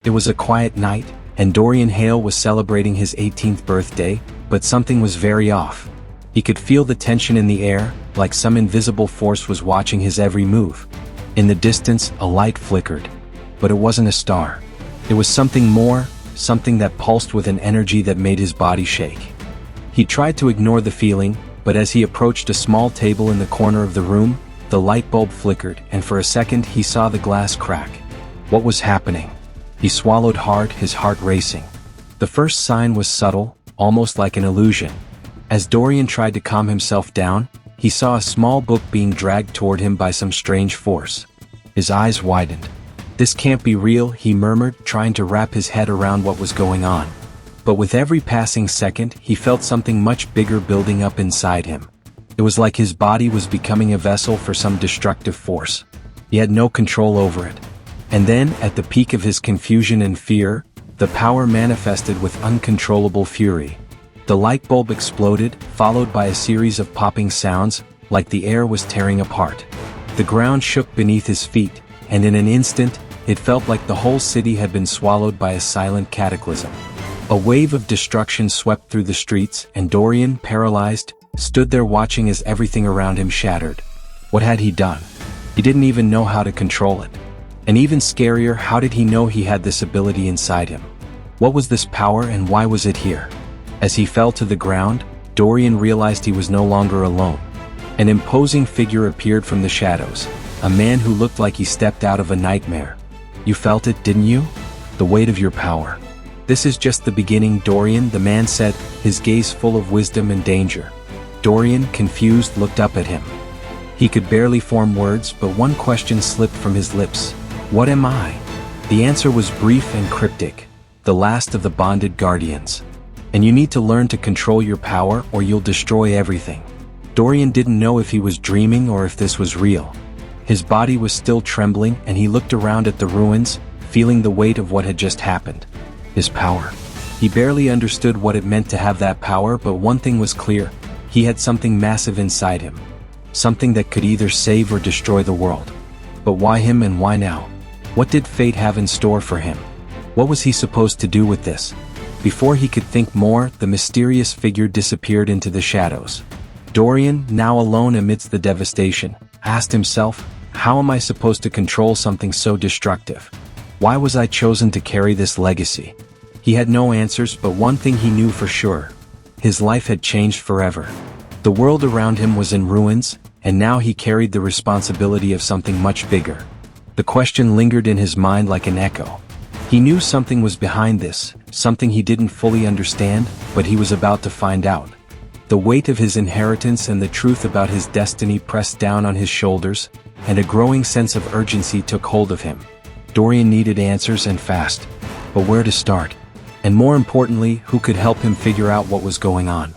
It was a quiet night, and Dorian Hale was celebrating his 18th birthday, but something was very off. He could feel the tension in the air, like some invisible force was watching his every move. In the distance, a light flickered. But it wasn't a star. It was something more, something that pulsed with an energy that made his body shake. He tried to ignore the feeling, but as he approached a small table in the corner of the room, the light bulb flickered, and for a second he saw the glass crack. What was happening? He swallowed hard, his heart racing. The first sign was subtle, almost like an illusion. As Dorian tried to calm himself down, he saw a small book being dragged toward him by some strange force. His eyes widened. "This can't be real," he murmured, trying to wrap his head around what was going on. But with every passing second, he felt something much bigger building up inside him. It was like his body was becoming a vessel for some destructive force. He had no control over it. And then, at the peak of his confusion and fear, the power manifested with uncontrollable fury. The light bulb exploded, followed by a series of popping sounds, like the air was tearing apart. The ground shook beneath his feet, and in an instant, it felt like the whole city had been swallowed by a silent cataclysm. A wave of destruction swept through the streets, and Dorian, paralyzed, stood there watching as everything around him shattered. What had he done? He didn't even know how to control it. And even scarier, how did he know he had this ability inside him? What was this power and why was it here? As he fell to the ground, Dorian realized he was no longer alone. An imposing figure appeared from the shadows, a man who looked like he stepped out of a nightmare. "You felt it, didn't you? The weight of your power." "This is just the beginning, Dorian," the man said, his gaze full of wisdom and danger. Dorian, confused, looked up at him. He could barely form words, but one question slipped from his lips. "What am I?" The answer was brief and cryptic. "The last of the bonded guardians. And you need to learn to control your power or you'll destroy everything." Dorian didn't know if he was dreaming or if this was real. His body was still trembling and he looked around at the ruins, feeling the weight of what had just happened. His power. He barely understood what it meant to have that power, but one thing was clear. He had something massive inside him. Something that could either save or destroy the world. But why him and why now? What did fate have in store for him? What was he supposed to do with this? Before he could think more, the mysterious figure disappeared into the shadows. Dorian, now alone amidst the devastation, asked himself, how am I supposed to control something so destructive? Why was I chosen to carry this legacy? He had no answers, but one thing he knew for sure. His life had changed forever. The world around him was in ruins, and now he carried the responsibility of something much bigger. The question lingered in his mind like an echo. He knew something was behind this, something he didn't fully understand, but he was about to find out. The weight of his inheritance and the truth about his destiny pressed down on his shoulders, and a growing sense of urgency took hold of him. Dorian needed answers and fast. But where to start? And more importantly, who could help him figure out what was going on?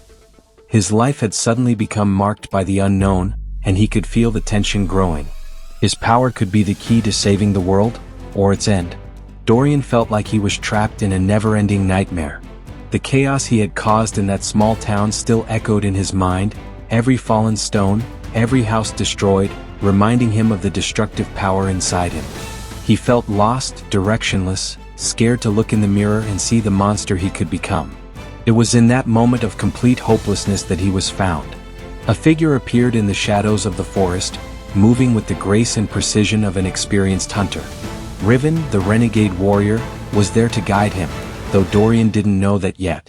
His life had suddenly become marked by the unknown, and he could feel the tension growing. His power could be the key to saving the world, or its end. Dorian felt like he was trapped in a never-ending nightmare. The chaos he had caused in that small town still echoed in his mind, every fallen stone, every house destroyed, reminding him of the destructive power inside him. He felt lost, directionless, scared to look in the mirror and see the monster he could become. It was in that moment of complete hopelessness that he was found. A figure appeared in the shadows of the forest, moving with the grace and precision of an experienced hunter. Riven, the renegade warrior, was there to guide him, though Dorian didn't know that yet.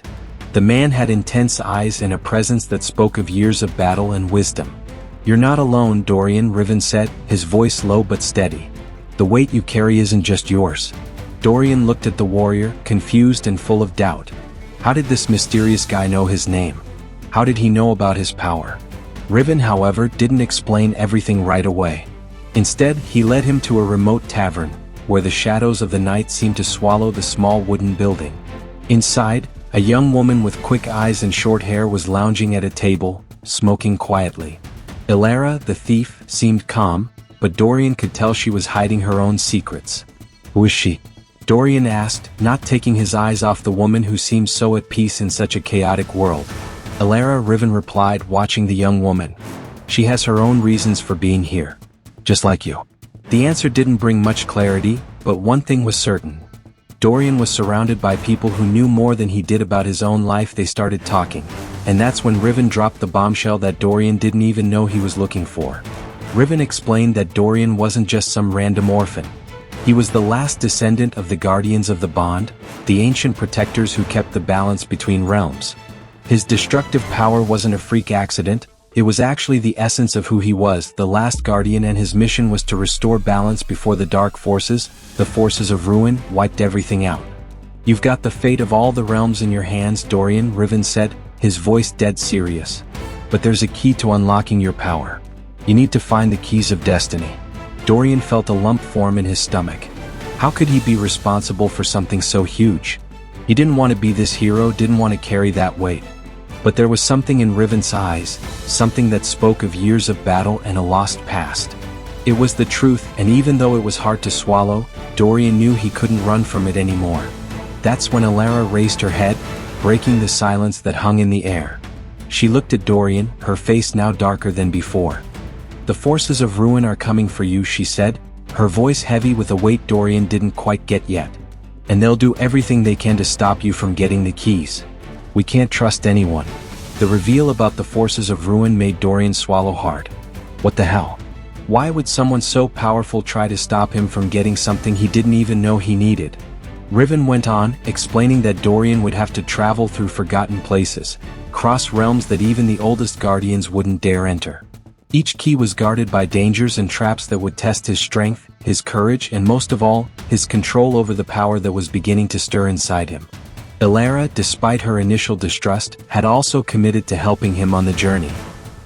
The man had intense eyes and a presence that spoke of years of battle and wisdom. "You're not alone, Dorian," Riven said, his voice low but steady. "The weight you carry isn't just yours." Dorian looked at the warrior, confused and full of doubt. How did this mysterious guy know his name? How did he know about his power? Riven, however, didn't explain everything right away. Instead, he led him to a remote tavern, where the shadows of the night seemed to swallow the small wooden building. Inside, a young woman with quick eyes and short hair was lounging at a table, smoking quietly. Ilara, the thief, seemed calm, but Dorian could tell she was hiding her own secrets. "Who is she?" Dorian asked, not taking his eyes off the woman who seemed so at peace in such a chaotic world. "Ilara," Riven replied, watching the young woman. "She has her own reasons for being here. Just like you." The answer didn't bring much clarity, but one thing was certain. Dorian was surrounded by people who knew more than he did about his own life. They started talking, and that's when Riven dropped the bombshell that Dorian didn't even know he was looking for. Riven explained that Dorian wasn't just some random orphan. He was the last descendant of the Guardians of the Bond, the ancient protectors who kept the balance between realms. His destructive power wasn't a freak accident, it was actually the essence of who he was, the last Guardian, and his mission was to restore balance before the dark forces, the forces of ruin, wiped everything out. "You've got the fate of all the realms in your hands, Dorian," Riven said, his voice dead serious. "But there's a key to unlocking your power. You need to find the keys of destiny." Dorian felt a lump form in his stomach. How could he be responsible for something so huge? He didn't want to be this hero, didn't want to carry that weight. But there was something in Riven's eyes, something that spoke of years of battle and a lost past. It was the truth, and even though it was hard to swallow, Dorian knew he couldn't run from it anymore. That's when Elara raised her head, breaking the silence that hung in the air. She looked at Dorian, her face now darker than before. "The forces of ruin are coming for you," she said, her voice heavy with a weight Dorian didn't quite get yet. "And they'll do everything they can to stop you from getting the keys. We can't trust anyone." The reveal about the forces of ruin made Dorian swallow hard. What the hell? Why would someone so powerful try to stop him from getting something he didn't even know he needed? Riven went on, explaining that Dorian would have to travel through forgotten places, cross realms that even the oldest Guardians wouldn't dare enter. Each key was guarded by dangers and traps that would test his strength, his courage, and most of all, his control over the power that was beginning to stir inside him. Elara, despite her initial distrust, had also committed to helping him on the journey.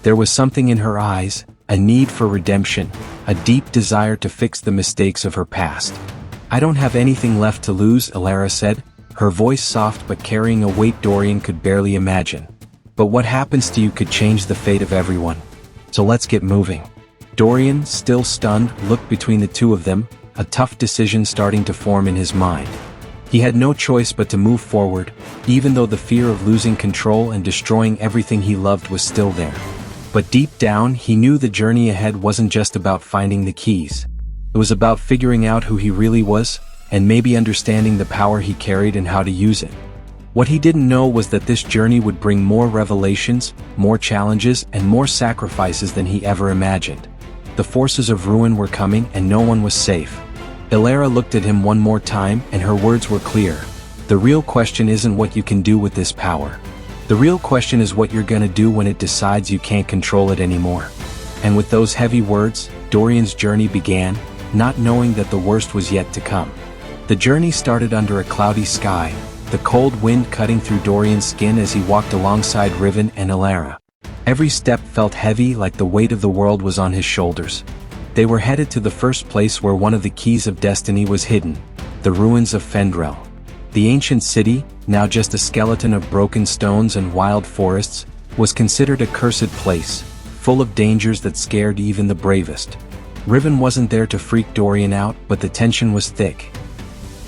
There was something in her eyes, a need for redemption, a deep desire to fix the mistakes of her past. "I don't have anything left to lose," Elara said, her voice soft but carrying a weight Dorian could barely imagine. "But what happens to you could change the fate of everyone. So let's get moving." Dorian, still stunned, looked between the two of them, a tough decision starting to form in his mind. He had no choice but to move forward, even though the fear of losing control and destroying everything he loved was still there. But deep down, he knew the journey ahead wasn't just about finding the keys. It was about figuring out who he really was, and maybe understanding the power he carried and how to use it. What he didn't know was that this journey would bring more revelations, more challenges, and more sacrifices than he ever imagined. The forces of ruin were coming, and no one was safe. Elara looked at him one more time, and her words were clear. "The real question isn't what you can do with this power. The real question is what you're gonna do when it decides you can't control it anymore." And with those heavy words, Dorian's journey began, not knowing that the worst was yet to come. The journey started under a cloudy sky, the cold wind cutting through Dorian's skin as he walked alongside Riven and Elara. Every step felt heavy, like the weight of the world was on his shoulders. They were headed to the first place where one of the keys of destiny was hidden, the ruins of Fendrel. The ancient city, now just a skeleton of broken stones and wild forests, was considered a cursed place, full of dangers that scared even the bravest. Riven wasn't there to freak Dorian out, but the tension was thick.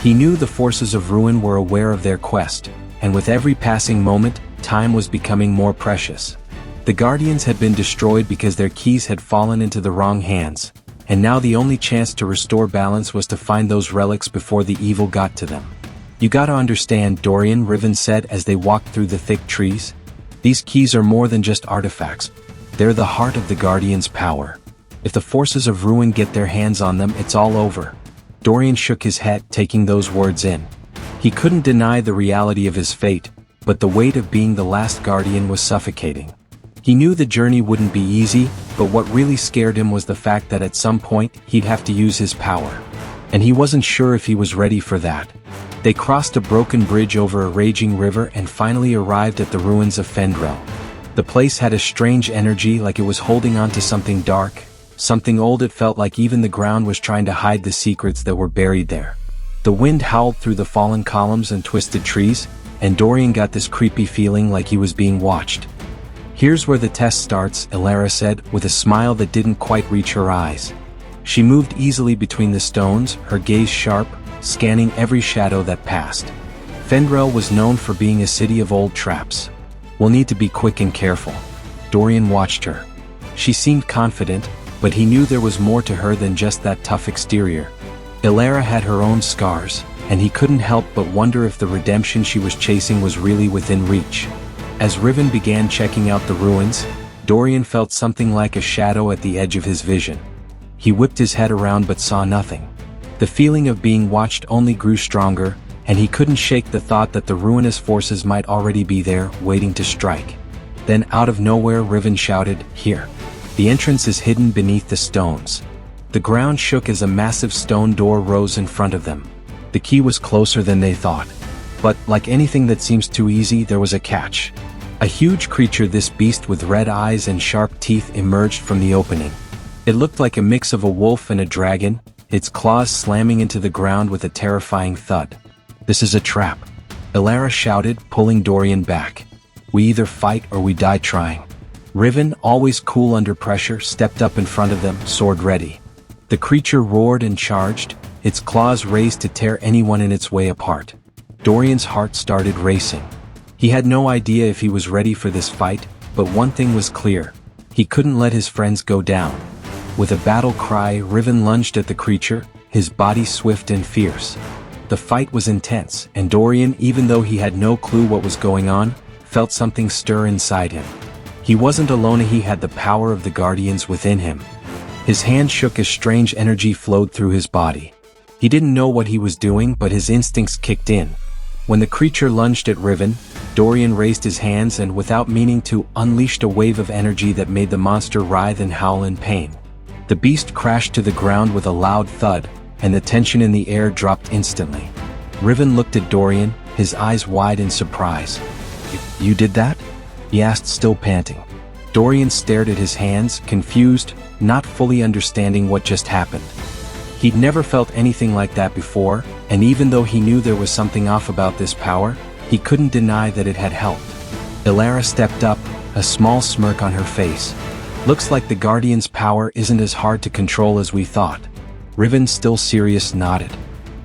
He knew the forces of ruin were aware of their quest, and with every passing moment, time was becoming more precious. The Guardians had been destroyed because their keys had fallen into the wrong hands, and now the only chance to restore balance was to find those relics before the evil got to them. "You gotta understand," Dorian, Riven said as they walked through the thick trees. "These keys are more than just artifacts. They're the heart of the Guardians' power. If the forces of ruin get their hands on them, it's all over." Dorian shook his head, taking those words in. He couldn't deny the reality of his fate, but the weight of being the last Guardian was suffocating. He knew the journey wouldn't be easy, but what really scared him was the fact that at some point, he'd have to use his power. And he wasn't sure if he was ready for that. They crossed a broken bridge over a raging river and finally arrived at the ruins of Fendrel. The place had a strange energy, like it was holding on to something dark, something old. It felt like even the ground was trying to hide the secrets that were buried there. The wind howled through the fallen columns and twisted trees, and Dorian got this creepy feeling like he was being watched. "Here's where the test starts," Elara said, with a smile that didn't quite reach her eyes. She moved easily between the stones, her gaze sharp, scanning every shadow that passed. Fendrel was known for being a city of old traps. "We'll need to be quick and careful." Dorian watched her. She seemed confident, but he knew there was more to her than just that tough exterior. Elara had her own scars, and he couldn't help but wonder if the redemption she was chasing was really within reach. As Riven began checking out the ruins, Dorian felt something like a shadow at the edge of his vision. He whipped his head around but saw nothing. The feeling of being watched only grew stronger, and he couldn't shake the thought that the ruinous forces might already be there, waiting to strike. Then out of nowhere Riven shouted, "Here! The entrance is hidden beneath the stones." The ground shook as a massive stone door rose in front of them. The key was closer than they thought. But, like anything that seems too easy, there was a catch. A huge creature, this beast with red eyes and sharp teeth, emerged from the opening. It looked like a mix of a wolf and a dragon, its claws slamming into the ground with a terrifying thud. "This is a trap," Elara shouted, pulling Dorian back. "We either fight or we die trying." Riven, always cool under pressure, stepped up in front of them, sword ready. The creature roared and charged, its claws raised to tear anyone in its way apart. Dorian's heart started racing. He had no idea if he was ready for this fight, but one thing was clear: he couldn't let his friends go down. With a battle cry, Riven lunged at the creature, his body swift and fierce. The fight was intense, and Dorian, even though he had no clue what was going on, felt something stir inside him. He wasn't alone, he had the power of the Guardians within him. His hand shook as strange energy flowed through his body. He didn't know what he was doing, but his instincts kicked in. When the creature lunged at Riven, Dorian raised his hands and, without meaning to, unleashed a wave of energy that made the monster writhe and howl in pain. The beast crashed to the ground with a loud thud, and the tension in the air dropped instantly. Riven looked at Dorian, his eyes wide in surprise. You did that?" he asked, still panting. Dorian stared at his hands, confused, not fully understanding what just happened. He'd never felt anything like that before, and even though he knew there was something off about this power, he couldn't deny that it had helped. Elara stepped up, a small smirk on her face. "Looks like the Guardian's power isn't as hard to control as we thought." Riven, still serious, nodded.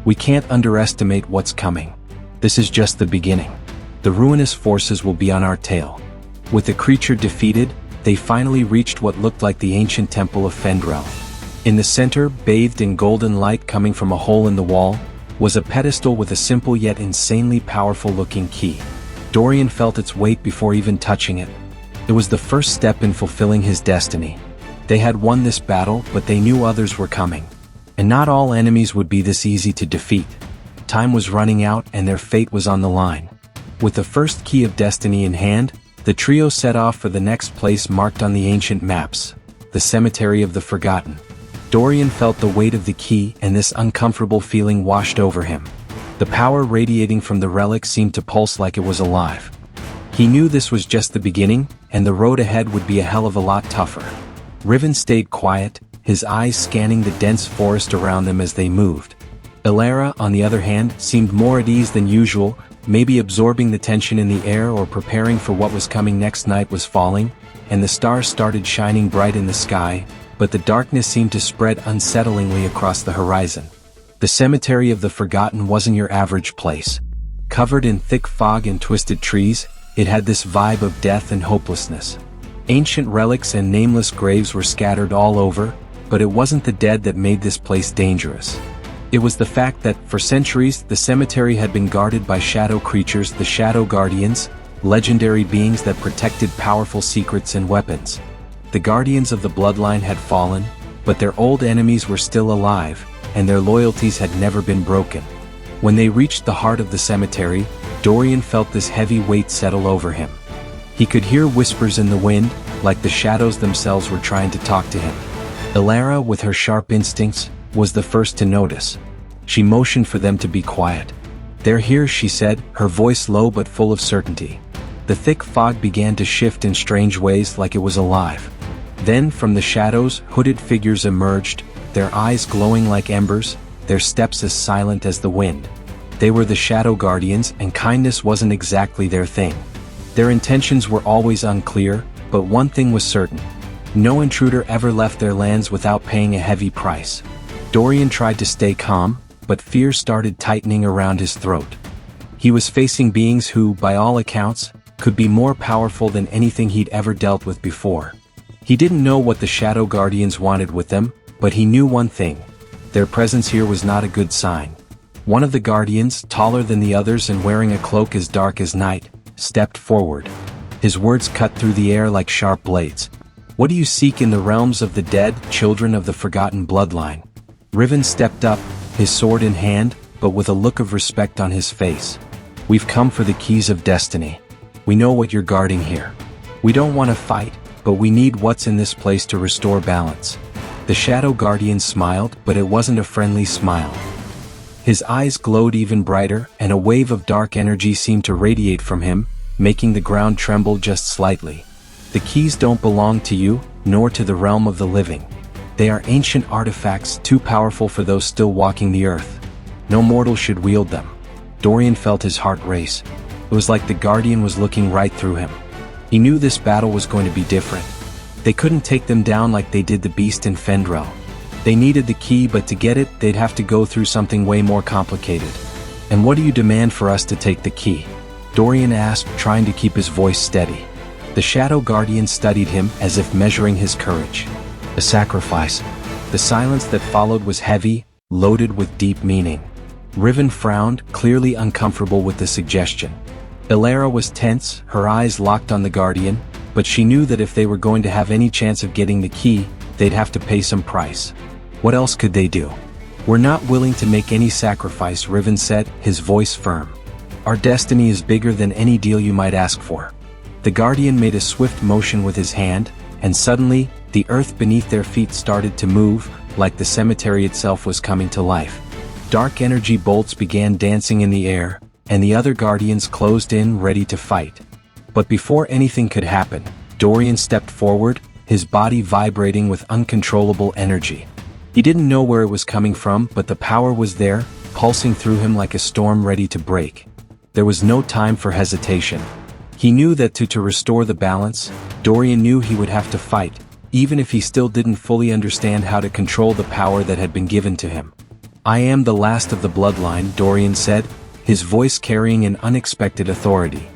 "We can't underestimate what's coming. This is just the beginning. The ruinous forces will be on our tail." With the creature defeated, they finally reached what looked like the ancient temple of Fendrel. In the center, bathed in golden light coming from a hole in the wall, was a pedestal with a simple yet insanely powerful-looking key. Dorian felt its weight before even touching it. It was the first step in fulfilling his destiny. They had won this battle, but they knew others were coming. And not all enemies would be this easy to defeat. Time was running out and their fate was on the line. With the first key of destiny in hand, the trio set off for the next place marked on the ancient maps, the Cemetery of the Forgotten. Dorian felt the weight of the key, and this uncomfortable feeling washed over him. The power radiating from the relic seemed to pulse like it was alive. He knew this was just the beginning, and the road ahead would be a hell of a lot tougher. Riven stayed quiet, his eyes scanning the dense forest around them as they moved. Elara, on the other hand, seemed more at ease than usual, maybe absorbing the tension in the air or preparing for what was coming next. Night was falling, and the stars started shining bright in the sky, but the darkness seemed to spread unsettlingly across the horizon. The Cemetery of the Forgotten wasn't your average place. Covered in thick fog and twisted trees, it had this vibe of death and hopelessness. Ancient relics and nameless graves were scattered all over, but it wasn't the dead that made this place dangerous. It was the fact that, for centuries, the cemetery had been guarded by shadow creatures, the Shadow Guardians, legendary beings that protected powerful secrets and weapons. The Guardians of the Bloodline had fallen, but their old enemies were still alive, and their loyalties had never been broken. When they reached the heart of the cemetery, Dorian felt this heavy weight settle over him. He could hear whispers in the wind, like the shadows themselves were trying to talk to him. Elara, with her sharp instincts, was the first to notice. She motioned for them to be quiet. "They're here," she said, her voice low but full of certainty. The thick fog began to shift in strange ways, like it was alive. Then, from the shadows, hooded figures emerged, their eyes glowing like embers, their steps as silent as the wind. They were the Shadow Guardians, and kindness wasn't exactly their thing. Their intentions were always unclear, but one thing was certain: no intruder ever left their lands without paying a heavy price. Dorian tried to stay calm, but fear started tightening around his throat. He was facing beings who, by all accounts, could be more powerful than anything he'd ever dealt with before. He didn't know what the Shadow Guardians wanted with them, but he knew one thing: their presence here was not a good sign. One of the guardians, taller than the others and wearing a cloak as dark as night, stepped forward. His words cut through the air like sharp blades. "What do you seek in the realms of the dead, children of the forgotten bloodline?" Riven stepped up, his sword in hand, but with a look of respect on his face. "We've come for the keys of destiny. We know what you're guarding here. We don't want to fight, but we need what's in this place to restore balance." The Shadow Guardian smiled, but it wasn't a friendly smile. His eyes glowed even brighter, and a wave of dark energy seemed to radiate from him, making the ground tremble just slightly. "The keys don't belong to you, nor to the realm of the living. They are ancient artifacts too powerful for those still walking the earth. No mortal should wield them." Dorian felt his heart race. It was like the Guardian was looking right through him. He knew this battle was going to be different. They couldn't take them down like they did the beast in Fendrel. They needed the key, but to get it, they'd have to go through something way more complicated. "And what do you demand for us to take the key?" Dorian asked, trying to keep his voice steady. The Shadow Guardian studied him as if measuring his courage. "A sacrifice." The silence that followed was heavy, loaded with deep meaning. Riven frowned, clearly uncomfortable with the suggestion. Elara was tense, her eyes locked on the Guardian, but she knew that if they were going to have any chance of getting the key, they'd have to pay some price. What else could they do? "We're not willing to make any sacrifice," Riven said, his voice firm. "Our destiny is bigger than any deal you might ask for." The Guardian made a swift motion with his hand, and suddenly, the earth beneath their feet started to move, like the cemetery itself was coming to life. Dark energy bolts began dancing in the air, and the other Guardians closed in, ready to fight. But before anything could happen, Dorian stepped forward, his body vibrating with uncontrollable energy. He didn't know where it was coming from, but the power was there, pulsing through him like a storm ready to break. There was no time for hesitation. He knew that to restore the balance, Dorian knew he would have to fight, even if he still didn't fully understand how to control the power that had been given to him. "I am the last of the bloodline," Dorian said, his voice carrying an unexpected authority.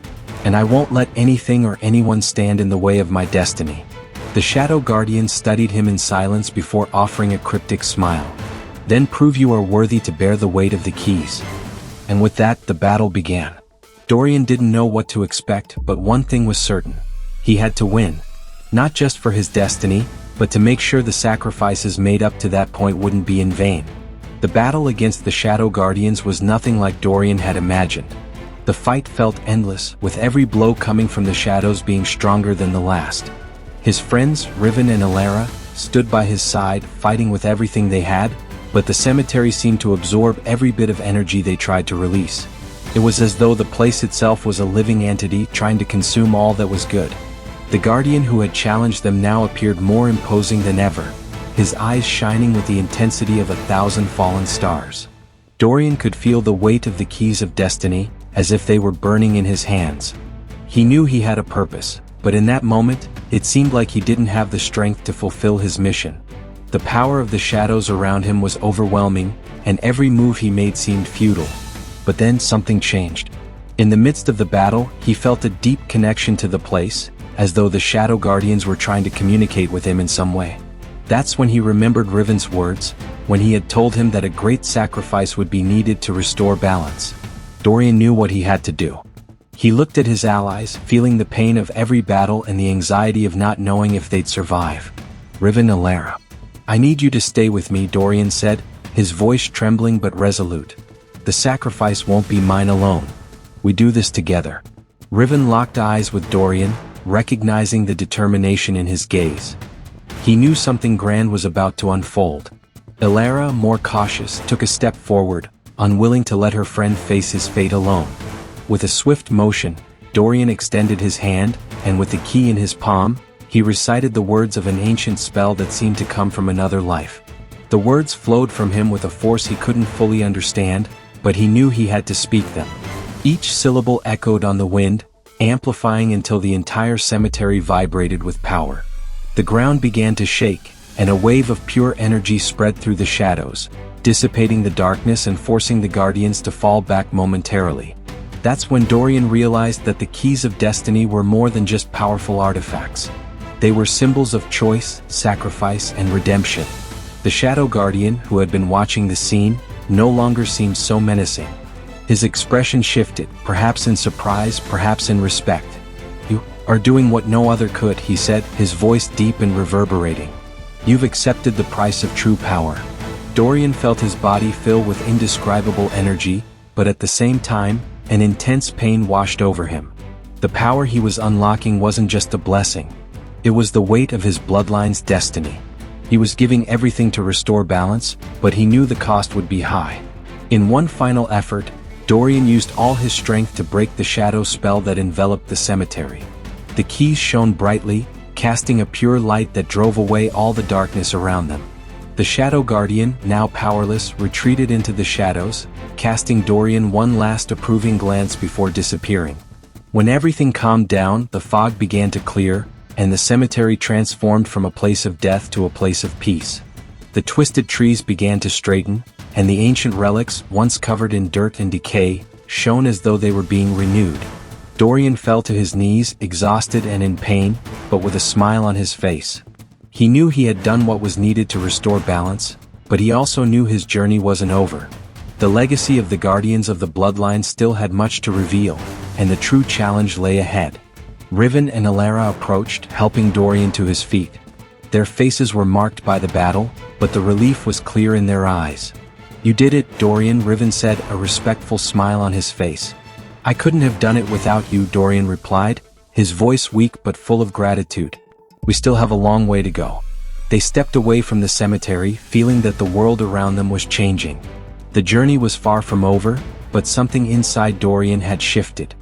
"And I won't let anything or anyone stand in the way of my destiny." The Shadow Guardian studied him in silence before offering a cryptic smile. "Then prove you are worthy to bear the weight of the keys." And with that, the battle began. Dorian didn't know what to expect, but one thing was certain. He had to win. Not just for his destiny, but to make sure the sacrifices made up to that point wouldn't be in vain. The battle against the Shadow Guardians was nothing like Dorian had imagined. The fight felt endless, with every blow coming from the shadows being stronger than the last. His friends, Riven and Elara, stood by his side, fighting with everything they had, but the cemetery seemed to absorb every bit of energy they tried to release. It was as though the place itself was a living entity trying to consume all that was good. The Guardian who had challenged them now appeared more imposing than ever, his eyes shining with the intensity of 1,000 fallen stars. Dorian could feel the weight of the keys of destiny, as if they were burning in his hands. He knew he had a purpose, but in that moment, it seemed like he didn't have the strength to fulfill his mission. The power of the shadows around him was overwhelming, and every move he made seemed futile. But then something changed. In the midst of the battle, he felt a deep connection to the place, as though the Shadow Guardians were trying to communicate with him in some way. That's when he remembered Riven's words, when he had told him that a great sacrifice would be needed to restore balance. Dorian knew what he had to do. He looked at his allies, feeling the pain of every battle and the anxiety of not knowing if they'd survive. "Riven, Elara. I need you to stay with me," Dorian said, his voice trembling but resolute. "The sacrifice won't be mine alone. We do this together." Riven locked eyes with Dorian, recognizing the determination in his gaze. He knew something grand was about to unfold. Elara, more cautious, took a step forward, unwilling to let her friend face his fate alone. With a swift motion, Dorian extended his hand, and with the key in his palm, he recited the words of an ancient spell that seemed to come from another life. The words flowed from him with a force he couldn't fully understand, but he knew he had to speak them. Each syllable echoed on the wind, amplifying until the entire cemetery vibrated with power. The ground began to shake, and a wave of pure energy spread through the shadows, dissipating the darkness and forcing the Guardians to fall back momentarily. That's when Dorian realized that the keys of destiny were more than just powerful artifacts. They were symbols of choice, sacrifice, and redemption. The Shadow Guardian, who had been watching the scene, no longer seemed so menacing. His expression shifted, perhaps in surprise, perhaps in respect. "You are doing what no other could," he said, his voice deep and reverberating. "You've accepted the price of true power." Dorian felt his body fill with indescribable energy, but at the same time, an intense pain washed over him. The power he was unlocking wasn't just a blessing. It was the weight of his bloodline's destiny. He was giving everything to restore balance, but he knew the cost would be high. In one final effort, Dorian used all his strength to break the shadow spell that enveloped the cemetery. The keys shone brightly, casting a pure light that drove away all the darkness around them. The Shadow Guardian, now powerless, retreated into the shadows, casting Dorian one last approving glance before disappearing. When everything calmed down, the fog began to clear, and the cemetery transformed from a place of death to a place of peace. The twisted trees began to straighten, and the ancient relics, once covered in dirt and decay, shone as though they were being renewed. Dorian fell to his knees, exhausted and in pain, but with a smile on his face. He knew he had done what was needed to restore balance, but he also knew his journey wasn't over. The legacy of the Guardians of the Bloodline still had much to reveal, and the true challenge lay ahead. Riven and Alara approached, helping Dorian to his feet. Their faces were marked by the battle, but the relief was clear in their eyes. "You did it, Dorian," Riven said, a respectful smile on his face. "I couldn't have done it without you," Dorian replied, his voice weak but full of gratitude. "We still have a long way to go." They stepped away from the cemetery, feeling that the world around them was changing. The journey was far from over, but something inside Dorian had shifted.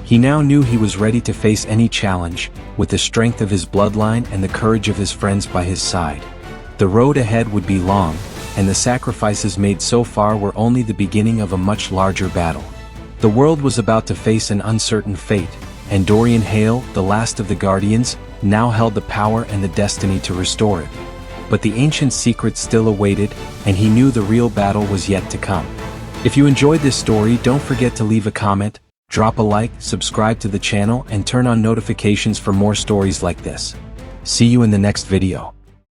He now knew he was ready to face any challenge, with the strength of his bloodline and the courage of his friends by his side. The road ahead would be long, and the sacrifices made so far were only the beginning of a much larger battle. The world was about to face an uncertain fate, and Dorian Hale, the last of the Guardians, now held the power and the destiny to restore it. But the ancient secret still awaited, and he knew the real battle was yet to come. If you enjoyed this story, don't forget to leave a comment, drop a like, subscribe to the channel, and turn on notifications for more stories like this. See you in the next video.